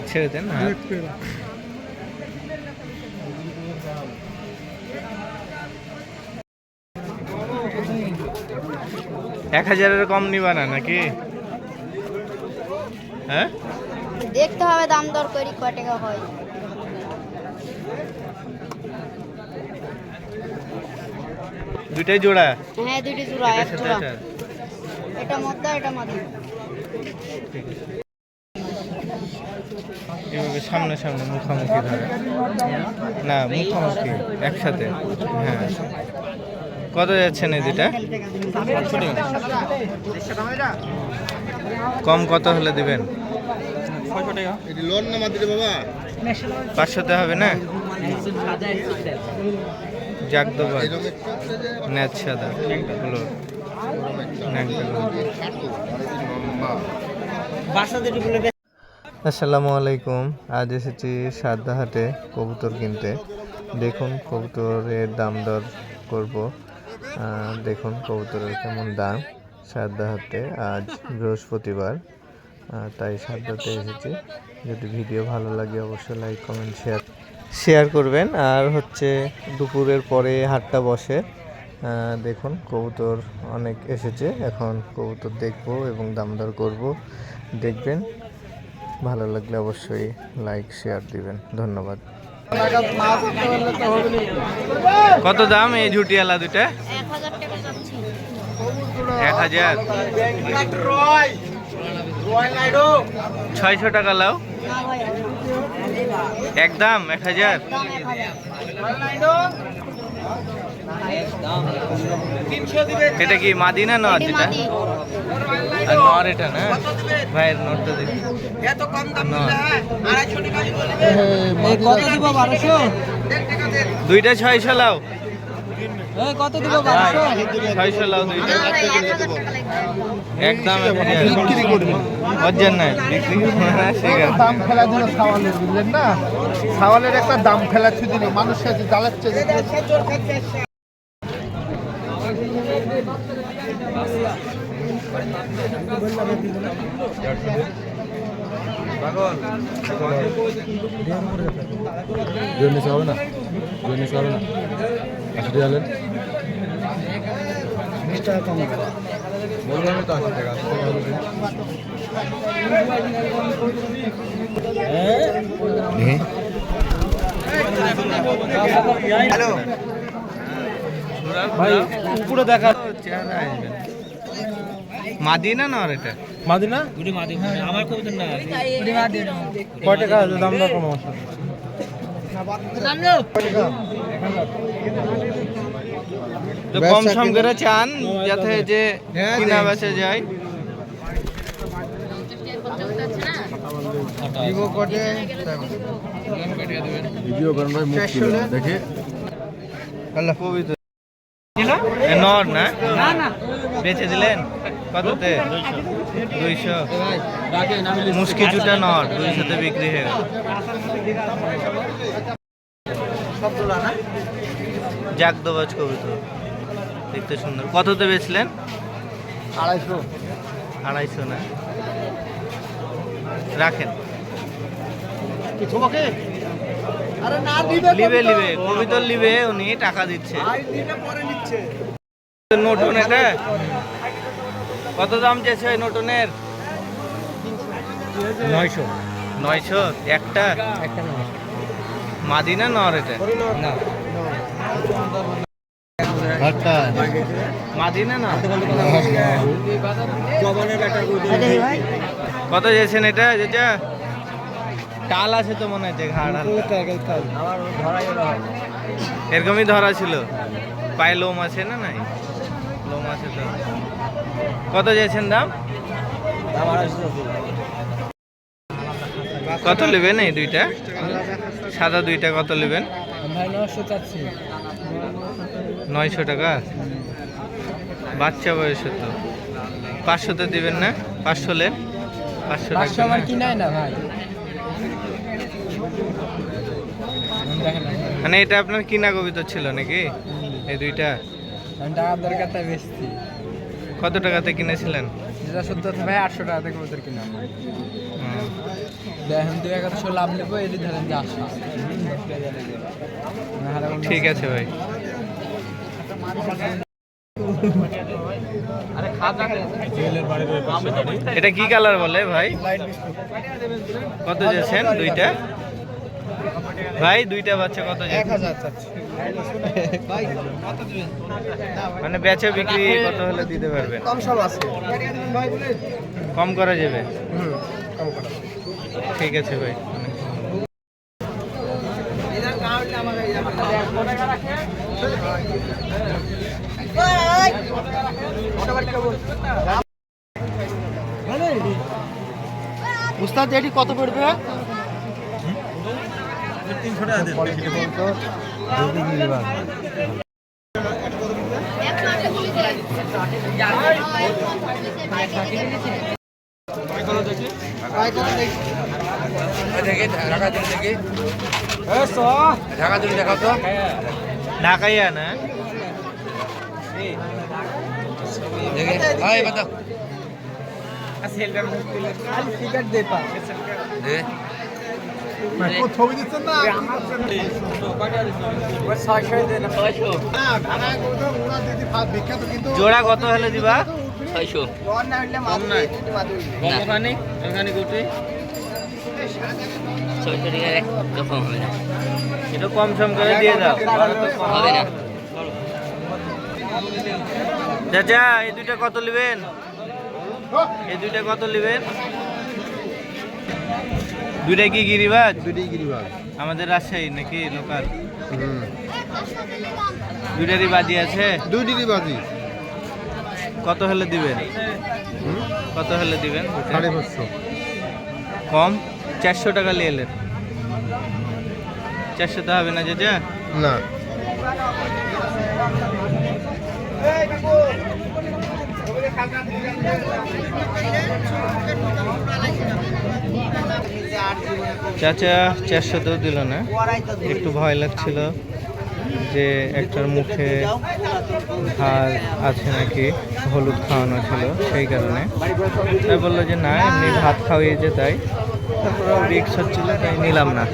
ছেড়ে দেন না। 1000-এর কম নিবা না নাকি? হ্যাঁ, দেখতে হবে দাম দর করি কত টাকা হয়। দুইটাই জোড়া? হ্যাঁ, দুইটা জোড়া, এক জোড়া। এটা মদ্দা, এটা মাদি। এভাবে সামনে সামনে মুখামুখি ধরে না, মুখামুখি একসাথে। হ্যাঁ, কত যাচ্ছেন এই দুটা? কম কত হলে দিবেন? 500তে হবে না? জাগদবা নেট সাদা হলো। আসসালামু আলাইকুম। আজ এসেছি সারদাহাটে কবুতর কিনতে। দেখুন কবুতরের দাম দর করব। দেখুন কবুতরের কেমন দাম সারদাহাটে। আজ বৃহস্পতিবার, তাই সারদাতে এসেছি। যদি ভিডিও ভালো লাগে অবশ্যই লাইক কমেন্ট শেয়ার করবেন। আর হচ্ছে দুপুরের পরে হাটটা বসে। দেখুন কবুতর অনেক এসেছে। এখন কবুতর দেখব এবং দাম দর করব, দেখবেন। ভালো লাগলে অবশ্যই লাইক শেয়ার দিবেন। ধন্যবাদ। কত দাম এই ঝুটিয়ালা দুটা? 1000 টাকা যাচ্ছে। 1000? 600 টাকা লাও। না ভাই, একদম 1000? দাম 1000। এটা কি মাদি না নর? এটি যেটা মাদি। আর নর এটা না? ভাইয়ের নরটা দেখি। এত কম দাম নর। দিলে হ্যাঁ 250 টাকা বলবে। কত দিব 1200? দুইটা 600 লাও। কত দিব 1200? 600 লাও দুইটা। না ভাই, 1000 টাকা লাগবে। একদম 1000 বিক্রি করব। অর্জন নাই বিক্রি করব না, ঠিক আছে। দাম ফেলা দিল সাওয়ালের, বুঝলেন না? সাওয়ালের একটা দাম ফেলা দিল, মানুষের যে জ্বালাচ্ছে। হবে না, হবে না। 80 টাকা নেন। 20 টাকা কম বললাম তো, 80 টাকা। 80 টাকা হলো। হ্যালো ভাই উপরে দেখা চেহারা আসবে। মাদি না নর এটা? মাদি না? আমার কবুতর না। কয় টাকা দাম দর কম আছে? তো কম সম করে চান যাতে যে কিনা বেচা যায়। ভিডিও করেন ভাই, মুখ তুলে দেখে। আল্লাহ পবিত্র। এ নর না? বেচে দিলেন কততে? 200। মুশকি জুটা নর 200-তে বিক্রি হয়ে গেল। জাগদবাজ কবুতর দেখতে সুন্দর। কততে বেচলেন? 250। 250 না? রাখেন। লিবে কবিতর লিবে, উনি টাকা দিচ্ছে। নতুন এটা কত দাম চেয়েছে ওই নতুনের? 900 একটা? মাদি না নর এটা? মাদি না নর? কত চেয়েছেন এটা? যেটা টাল আছে তো মনে হচ্ছে, ঘাড় এরকমই ধরা ছিল। পায়ে লোম আছে না? নাই লোম আছে তো। কত চেয়েছেন দাম? কত নেবেন এই দুইটা? সাদা দুইটা কত নেবেন? 900 টাকা? বাচ্চা বয়সে তো 500-তে দিবেন না? 500 লেন। 500 টাকা না ভাই। মানে এটা আপনার কিনা কবিতর ছিল নাকি এই দুইটা? টাকা দরকার তাই বেশি। কত টাকাতে কিনেছিলেন? যেটা সত্য আছে ভাই 800 টাকা থেকে কবুতর কিনা দেখেন 2-1100 লাভ নেবো এটি ধরেন যে 800 ঠিক আছে ভাই। এটা কি কালার বলে ভাই? কত যাচ্ছেন দুইটা ভাই? দুইটা বাচ্চা কত যাচ্ছে? 1000 চাচ্ছি মানে বেচে বিক্রি কত হলে দিতে পারবেন? কম সব আছে কম করা যাবে? কম করা ঠিক আছে ভাই। উস্তাদ এটি কত পড়বে? 300 টাকা দেন ঢাকাইয়া না? ছবি দিচ্ছেন না বিখ্যাত কিন্তু জোড়া কত হলে দিবা? 600 কম হবে না একটু কম সম করে দিয়ে দাও। হবে না চাচা এই দুইটা কত নেবেন? এই দুইটা কত নেবেন? দুইটা কি গিরিবাজ? দুইটাই গিরিবাজ আমাদের রাজশাহী নাকি লোকাল? দুইটারই বাজি আছে? দুইটারই বাজি কত হলে দিবেন? কত হলে দিবেন? 550 কম 400 টাকা নিয়ে এলেন। 400 তো হবে না চাচা? না চাচা 400 তো দিল না, একটু ভয় লাগছিল যে একটার মুখে হার আছে নাকি, হলুদ খাওয়ানো ছিল সেই কারণে। তাই বললো যে না এমনি ভাত খাওয়িয়েছে তাই, তারপরে রিক্স হচ্ছিল তাই নিলাম না।